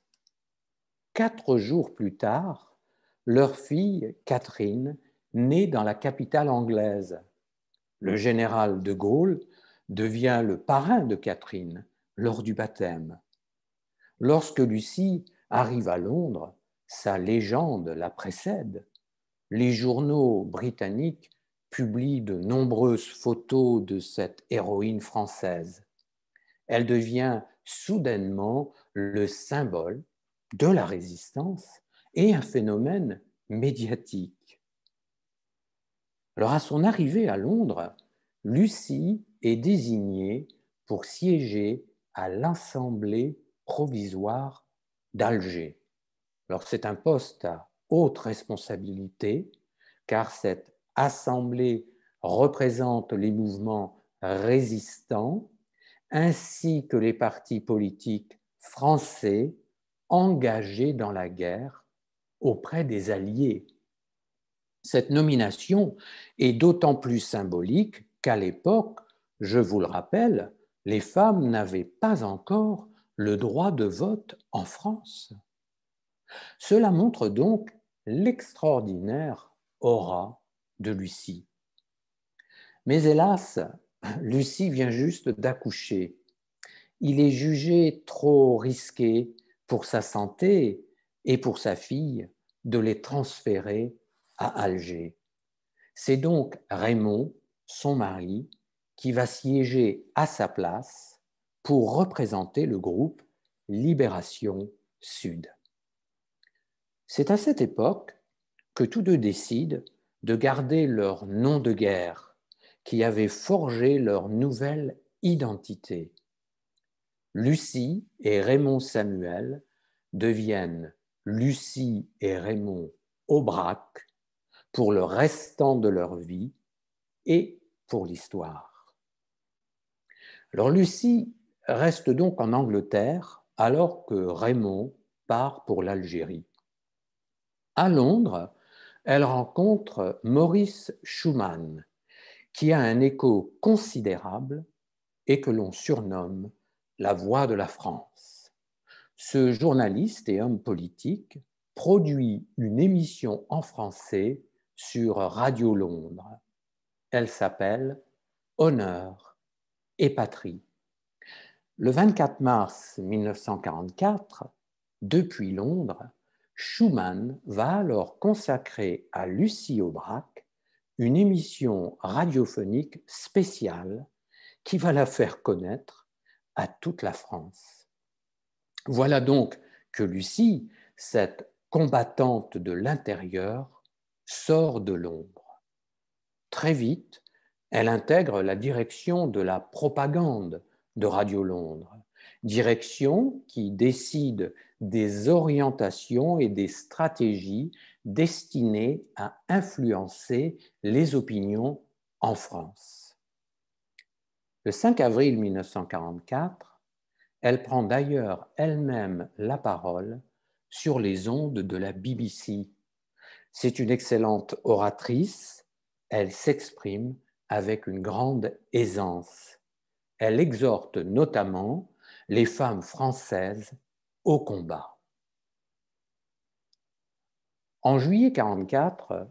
4 jours plus tard, leur fille, Catherine, naît dans la capitale anglaise. Le général de Gaulle devient le parrain de Catherine lors du baptême. Lorsque Lucie arrive à Londres, sa légende la précède. Les journaux britanniques publient de nombreuses photos de cette héroïne française. Elle devient soudainement le symbole de la résistance et un phénomène médiatique. Alors à son arrivée à Londres, Lucie est désignée pour siéger à l'Assemblée provisoire d'Alger. Alors c'est un poste à haute responsabilité car cette assemblée représente les mouvements résistants ainsi que les partis politiques français engagés dans la guerre auprès des Alliés. Cette nomination est d'autant plus symbolique qu'à l'époque, je vous le rappelle, les femmes n'avaient pas encore le droit de vote en France. Cela montre donc l'extraordinaire aura de Lucie. Mais hélas, Lucie vient juste d'accoucher. Il est jugé trop risqué pour sa santé et pour sa fille de les transférer à Alger. C'est donc Raymond, son mari, qui va siéger à sa place pour représenter le groupe Libération Sud. C'est à cette époque que tous deux décident de garder leur nom de guerre qui avait forgé leur nouvelle identité. Lucie et Raymond Samuel deviennent Lucie et Raymond Aubrac pour le restant de leur vie et pour l'histoire. Alors Lucie reste donc en Angleterre alors que Raymond part pour l'Algérie. À Londres, elle rencontre Maurice Schumann, qui a un écho considérable et que l'on surnomme la voix de la France. Ce journaliste et homme politique produit une émission en français sur Radio Londres. Elle s'appelle Honneur et Patrie. Le 24 mars 1944, depuis Londres, Schumann va alors consacrer à Lucie Aubrac une émission radiophonique spéciale qui va la faire connaître à toute la France. Voilà donc que Lucie, cette combattante de l'intérieur, sort de l'ombre. Très vite, elle intègre la direction de la propagande de Radio Londres, direction qui décide des orientations et des stratégies destinées à influencer les opinions en France. Le 5 avril 1944, elle prend d'ailleurs elle-même la parole sur les ondes de la BBC. C'est une excellente oratrice, elle s'exprime avec une grande aisance. Elle exhorte notamment les femmes françaises au combat. En juillet 1944,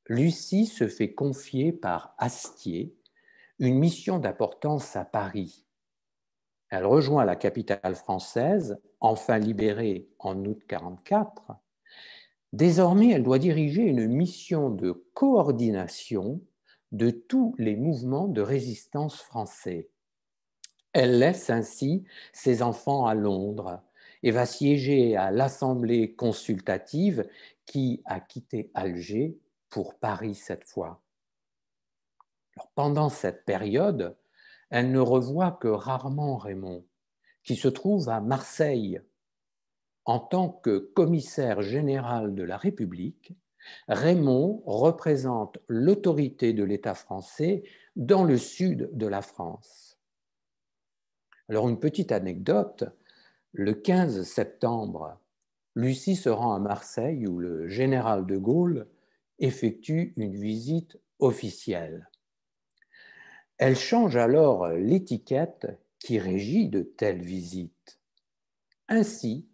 Lucie se fait confier par Astier une mission d'importance à Paris. Elle rejoint la capitale française, enfin libérée en août 1944. Désormais, elle doit diriger une mission de coordination de tous les mouvements de résistance français. Elle laisse ainsi ses enfants à Londres et va siéger à l'Assemblée consultative qui a quitté Alger pour Paris cette fois. Alors, pendant cette période, elle ne revoit que rarement Raymond, qui se trouve à Marseille. En tant que commissaire général de la République, Raymond représente l'autorité de l'État français dans le sud de la France. Alors, une petite anecdote, le 15 septembre, Lucie se rend à Marseille où le général de Gaulle effectue une visite officielle. Elle change alors l'étiquette qui régit de telles visites. Ainsi,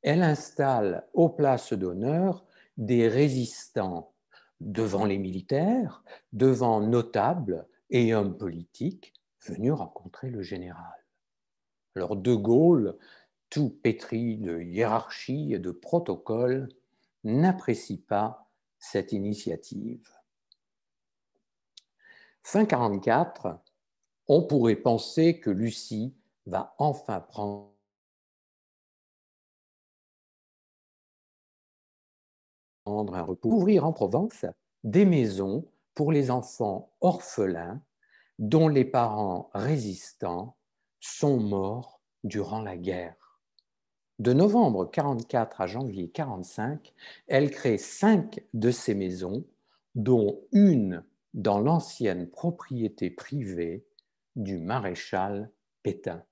elle installe aux places d'honneur des résistants devant les militaires, devant notables et hommes politiques venus rencontrer le général. Alors De Gaulle, tout pétri de hiérarchie et de protocole, n'apprécie pas cette initiative. Fin 1944, on pourrait penser que Lucie va enfin prendre un repos, ouvrir en Provence des maisons pour les enfants orphelins dont les parents résistants sont morts durant la guerre. De novembre 1944 à janvier 1945, elle crée 5 de ces maisons, dont une dans l'ancienne propriété privée du maréchal Pétain.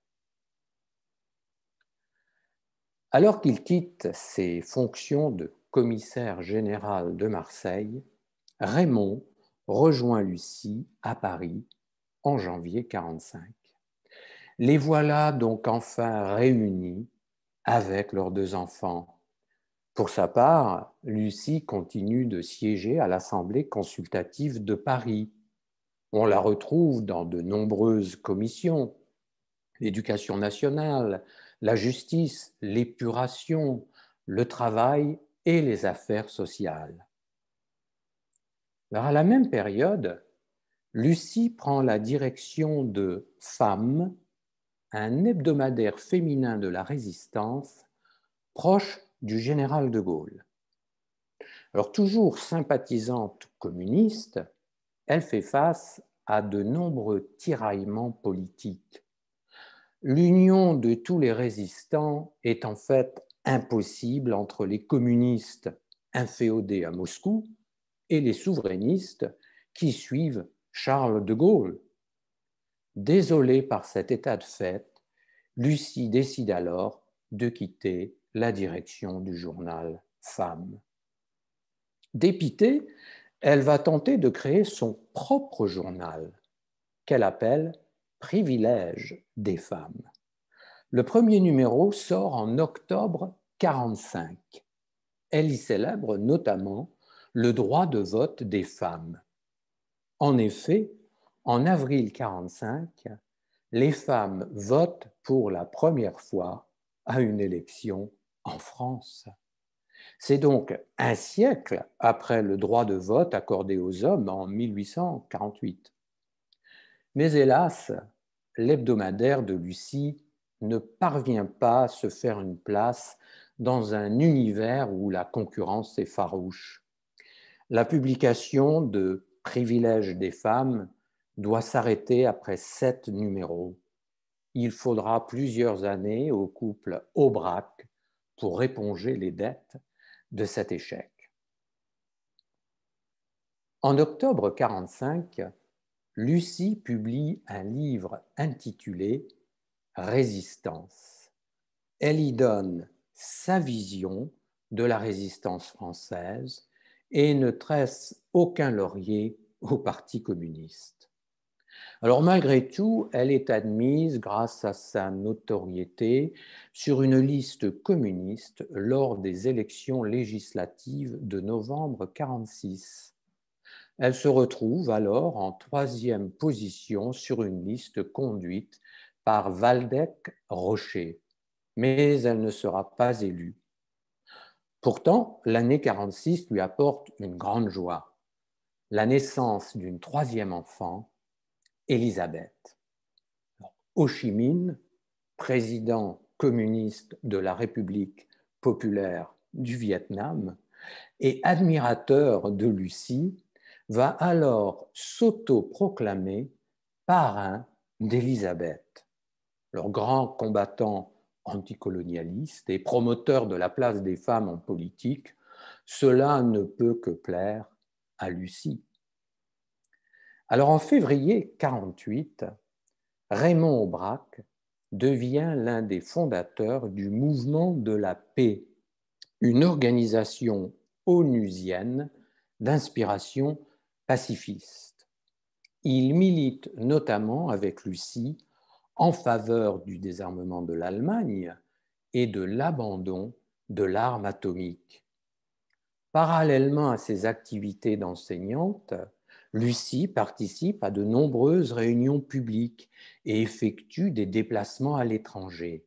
Alors qu'il quitte ses fonctions de commissaire général de Marseille, Raymond rejoint Lucie à Paris en janvier 1945. Les voilà donc enfin réunis avec leurs 2 enfants. Pour sa part, Lucie continue de siéger à l'Assemblée consultative de Paris. On la retrouve dans de nombreuses commissions, l'éducation nationale, la justice, l'épuration, le travail et les affaires sociales. Alors à la même période, Lucie prend la direction de Femmes, un hebdomadaire féminin de la résistance proche du général de Gaulle. Alors toujours sympathisante communiste, elle fait face à de nombreux tiraillements politiques. L'union de tous les résistants est en fait impossible entre les communistes inféodés à Moscou et les souverainistes qui suivent Charles de Gaulle. Désolée par cet état de fait, Lucie décide alors de quitter la direction du journal Femmes. Dépitée, elle va tenter de créer son propre journal, qu'elle appelle Privilèges des femmes. Le premier numéro sort en octobre 1945. Elle y célèbre notamment le droit de vote des femmes. En effet, en avril 1945, les femmes votent pour la première fois à une élection en France. C'est donc un siècle après le droit de vote accordé aux hommes en 1848. Mais hélas, l'hebdomadaire de Lucie ne parvient pas à se faire une place dans un univers où la concurrence est farouche. La publication de Privilèges des femmes doit s'arrêter après 7 numéros. Il faudra plusieurs années au couple Aubrac pour éponger les dettes de cet échec. En octobre 1945, Lucie publie un livre intitulé Résistance. Elle y donne sa vision de la résistance française et ne tresse aucun laurier au Parti communiste. Alors malgré tout, elle est admise, grâce à sa notoriété, sur une liste communiste lors des élections législatives de novembre 1946. Elle se retrouve alors en 3e position sur une liste conduite par Waldeck-Rocher, mais elle ne sera pas élue. Pourtant, l'année 1946 lui apporte une grande joie, la naissance d'une 3e enfant, Élisabeth. Ho Chi Minh, président communiste de la République populaire du Vietnam et admirateur de Lucie, va alors s'auto-proclamer parrain d'Élisabeth. Leur grand combattant anticolonialiste et promoteur de la place des femmes en politique, cela ne peut que plaire à Lucie. Alors en février 1948, Raymond Aubrac devient l'un des fondateurs du Mouvement de la paix, une organisation onusienne d'inspiration pacifiste. Il milite notamment avec Lucie en faveur du désarmement de l'Allemagne et de l'abandon de l'arme atomique. Parallèlement à ses activités d'enseignante, Lucie participe à de nombreuses réunions publiques et effectue des déplacements à l'étranger.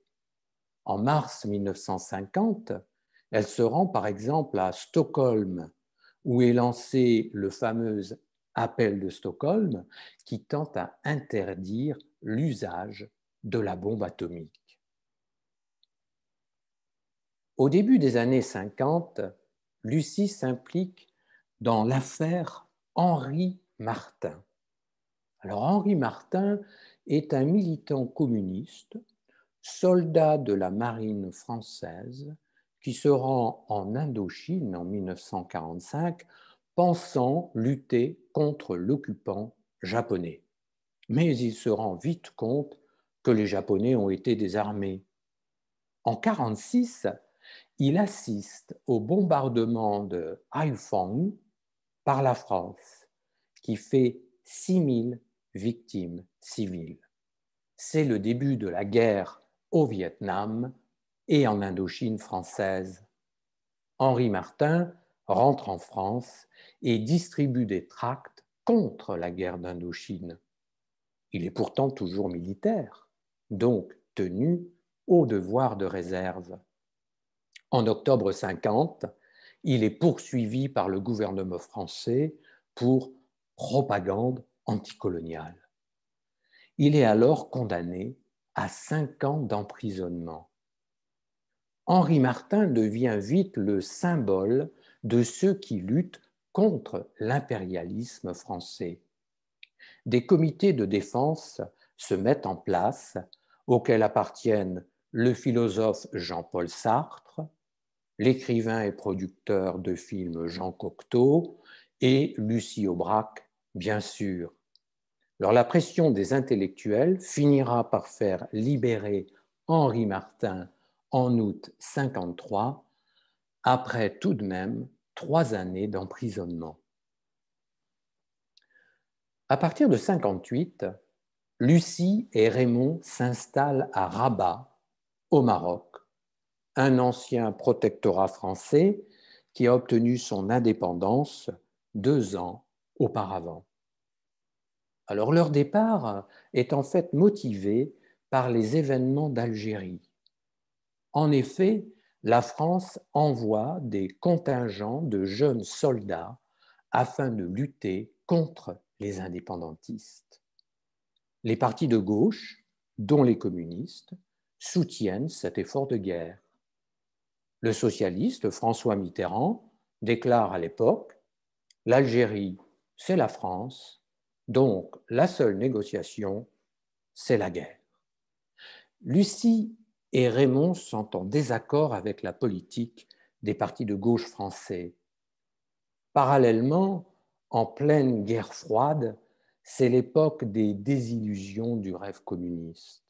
En mars 1950, elle se rend par exemple à Stockholm, où est lancé le fameux appel de Stockholm qui tente à interdire l'usage de la bombe atomique. Au début des années 50, Lucie s'implique dans l'affaire Henri Martin. Alors Henri Martin est un militant communiste, soldat de la marine française, qui se rend en Indochine en 1945, pensant lutter contre l'occupant japonais. Mais il se rend vite compte que les Japonais ont été désarmés. En 1946, il assiste au bombardement de Haiphong par la France, qui fait 6000 victimes civiles. C'est le début de la guerre au Vietnam et en Indochine française. Henri Martin rentre en France et distribue des tracts contre la guerre d'Indochine. Il est pourtant toujours militaire, donc tenu au devoir de réserve. En octobre 1950, il est poursuivi par le gouvernement français pour propagande anticoloniale. Il est alors condamné à 5 ans d'emprisonnement. Henri Martin devient vite le symbole de ceux qui luttent contre l'impérialisme français. Des comités de défense se mettent en place, auxquels appartiennent le philosophe Jean-Paul Sartre, l'écrivain et producteur de films Jean Cocteau et Lucie Aubrac, bien sûr. Alors la pression des intellectuels finira par faire libérer Henri Martin en août 1953, après tout de même 3 années d'emprisonnement. À partir de 1958, Lucie et Raymond s'installent à Rabat, au Maroc, un ancien protectorat français qui a obtenu son indépendance 2 ans auparavant. Alors leur départ est en fait motivé par les événements d'Algérie. En effet, la France envoie des contingents de jeunes soldats afin de lutter contre les indépendantistes. Les partis de gauche, dont les communistes, soutiennent cet effort de guerre. Le socialiste François Mitterrand déclare à l'époque « L'Algérie, c'est la France, donc la seule négociation, c'est la guerre ». Lucie et Raymond sont en désaccord avec la politique des partis de gauche français. Parallèlement, en pleine guerre froide, c'est l'époque des désillusions du rêve communiste.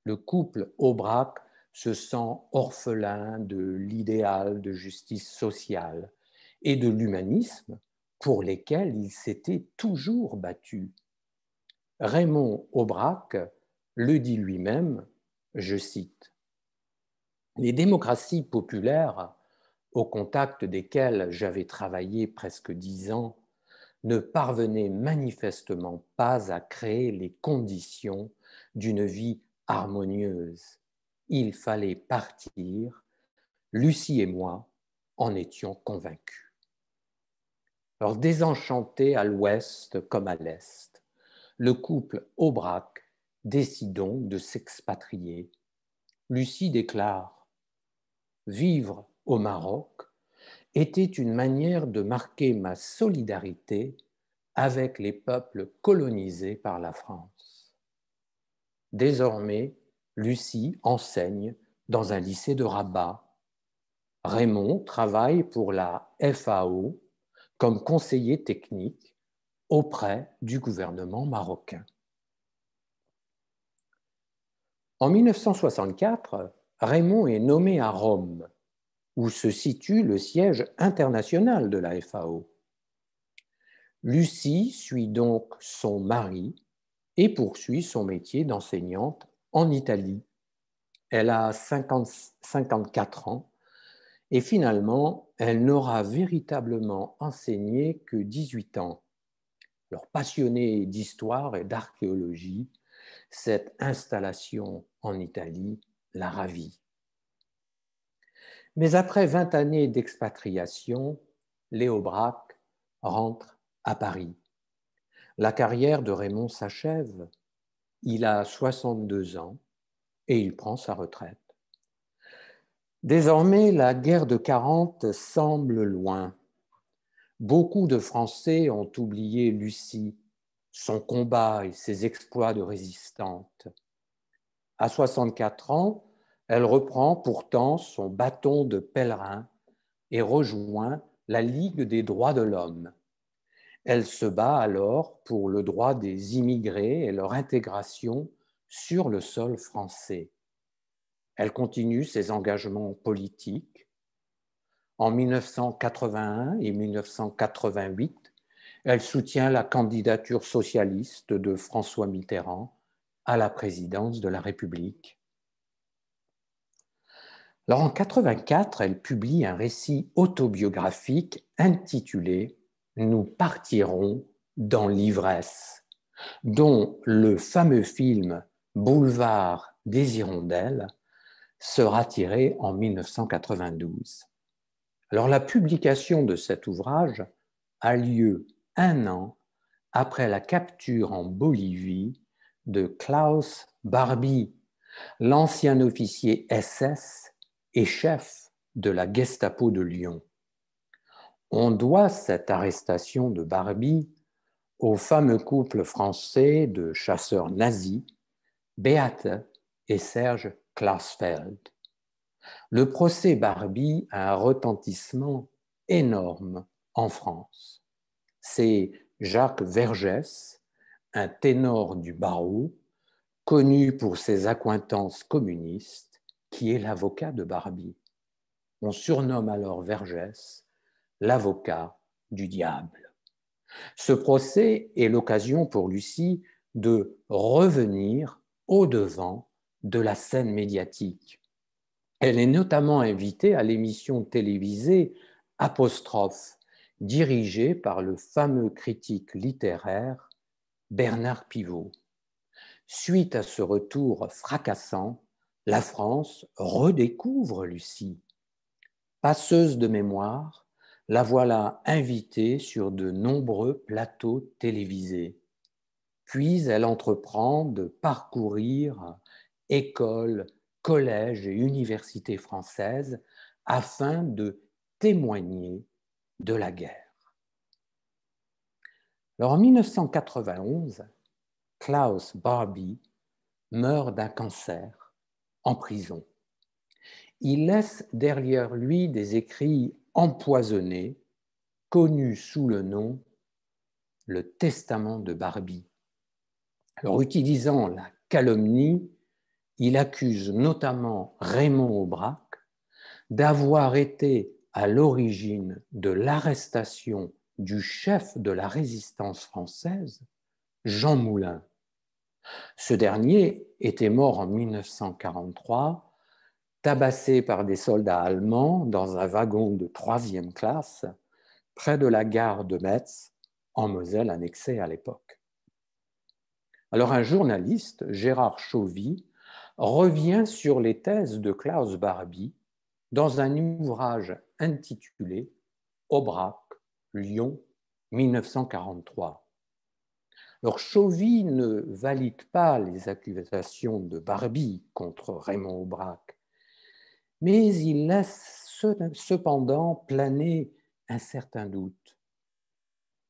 Le couple Aubrac se sent orphelin de l'idéal de justice sociale et de l'humanisme pour lesquels il s'était toujours battu. Raymond Aubrac le dit lui-même, je cite, « Les démocraties populaires, au contact desquelles j'avais travaillé presque 10 ans, ne parvenaient manifestement pas à créer les conditions d'une vie harmonieuse. Il fallait partir. Lucie et moi en étions convaincus. » Alors, désenchanté à l'ouest comme à l'est, le couple Aubrac décide donc de s'expatrier. Lucie déclare « Vivre au Maroc était une manière de marquer ma solidarité avec les peuples colonisés par la France. » Désormais, Lucie enseigne dans un lycée de Rabat. Raymond travaille pour la FAO comme conseiller technique auprès du gouvernement marocain. En 1964, Raymond est nommé à Rome, où se situe le siège international de la FAO. Lucie suit donc son mari et poursuit son métier d'enseignante en Italie. Elle a 54 ans et finalement, elle n'aura véritablement enseigné que 18 ans. Alors, passionnée d'histoire et d'archéologie, cette installation en Italie la ravit. Mais après 20 années d'expatriation, Léo Aubrac rentre à Paris. La carrière de Raymond s'achève. Il a 62 ans et il prend sa retraite. Désormais, la guerre de 40 semble loin. Beaucoup de Français ont oublié Lucie, son combat et ses exploits de résistante. À 64 ans, elle reprend pourtant son bâton de pèlerin et rejoint la Ligue des droits de l'homme. Elle se bat alors pour le droit des immigrés et leur intégration sur le sol français. Elle continue ses engagements politiques. En 1981 et 1988, elle soutient la candidature socialiste de François Mitterrand à la présidence de la République. Alors en 1984, elle publie un récit autobiographique intitulé « Nous partirons dans l'ivresse », dont le fameux film « Boulevard des Hirondelles » sera tiré en 1992. Alors la publication de cet ouvrage a lieu 1 an après la capture en Bolivie de Klaus Barbie, l'ancien officier SS et chef de la Gestapo de Lyon. On doit cette arrestation de Barbie au fameux couple français de chasseurs nazis, Beate et Serge Klarsfeld. Le procès Barbie a un retentissement énorme en France. C'est Jacques Vergès, un ténor du barreau, connu pour ses accointances communistes, qui est l'avocat de Barbie. On surnomme alors Vergès l'avocat du diable. Ce procès est l'occasion pour Lucie de revenir au-devant de la scène médiatique. Elle est notamment invitée à l'émission télévisée Apostrophe, dirigée par le fameux critique littéraire Bernard Pivot. Suite à ce retour fracassant, la France redécouvre Lucie. Passeuse de mémoire, la voilà invitée sur de nombreux plateaux télévisés. Puis elle entreprend de parcourir écoles, collèges et universités françaises afin de témoigner de la guerre. Alors, en 1991, Klaus Barbie meurt d'un cancer en prison. Il laisse derrière lui des écrits empoisonnés, connus sous le nom « Le Testament de Barbie ». Alors, utilisant la calomnie, il accuse notamment Raymond Aubrac d'avoir été à l'origine de l'arrestation du chef de la résistance française, Jean Moulin. Ce dernier était mort en 1943, tabassé par des soldats allemands dans un wagon de 3e classe près de la gare de Metz, en Moselle annexée à l'époque. Alors un journaliste, Gérard Chauvy, revient sur les thèses de Klaus Barbie dans un ouvrage intitulé « Aubrac, Lyon, 1943 ». Alors Chauvy ne valide pas les accusations de Barbie contre Raymond Aubrac, mais il laisse cependant planer un certain doute.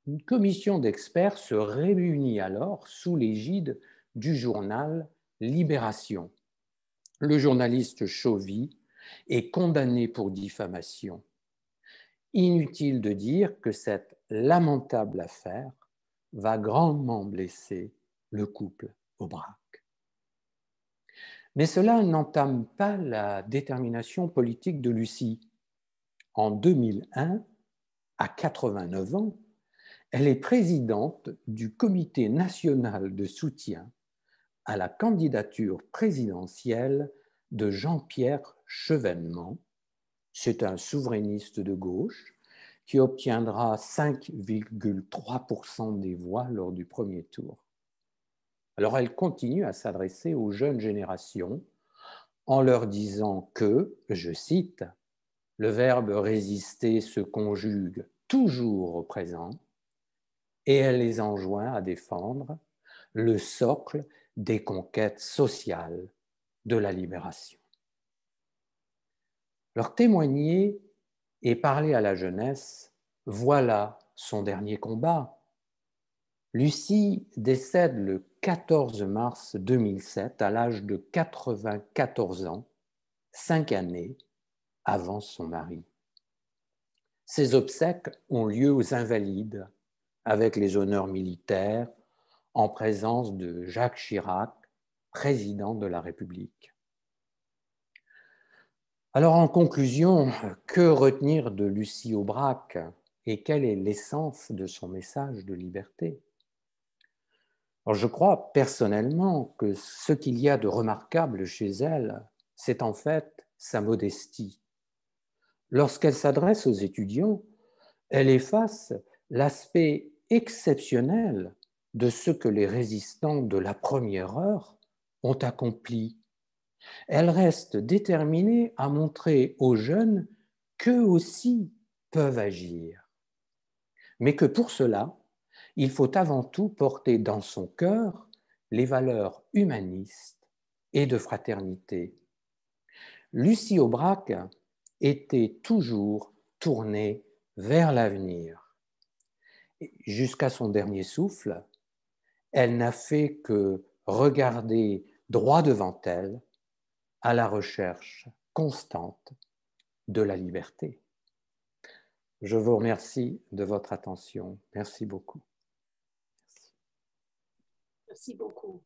Une commission d'experts se réunit alors sous l'égide du journal Libération. Le journaliste Chauvy est condamné pour diffamation. Inutile de dire que cette lamentable affaire va grandement blesser le couple Aubrac. Mais cela n'entame pas la détermination politique de Lucie. En 2001, à 89 ans, elle est présidente du Comité national de soutien à la candidature présidentielle de Jean-Pierre Chevènement. C'est un souverainiste de gauche qui obtiendra 5,3% des voix lors du premier tour. Alors elle continue à s'adresser aux jeunes générations en leur disant que, je cite, « le verbe résister se conjugue toujours au présent » et elle les enjoint à défendre le socle des conquêtes sociales de la libération. Leur témoigner et parler à la jeunesse, voilà son dernier combat. Lucie décède le 14 mars 2007 à l'âge de 94 ans, 5 années avant son mari. Ses obsèques ont lieu aux Invalides, avec les honneurs militaires, en présence de Jacques Chirac, président de la République. Alors, en conclusion, que retenir de Lucie Aubrac et quelle est l'essence de son message de liberté? Alors, je crois personnellement que ce qu'il y a de remarquable chez elle, c'est en fait sa modestie. Lorsqu'elle s'adresse aux étudiants, elle efface l'aspect exceptionnel de ce que les résistants de la première heure ont accompli. Elle reste déterminée à montrer aux jeunes qu'eux aussi peuvent agir, mais que pour cela, il faut avant tout porter dans son cœur les valeurs humanistes et de fraternité. Lucie Aubrac était toujours tournée vers l'avenir. Jusqu'à son dernier souffle, elle n'a fait que regarder droit devant elle à la recherche constante de la liberté. Je vous remercie de votre attention. Merci beaucoup.
Merci beaucoup.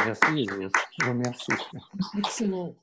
Merci, je vous remercie.
Excellent.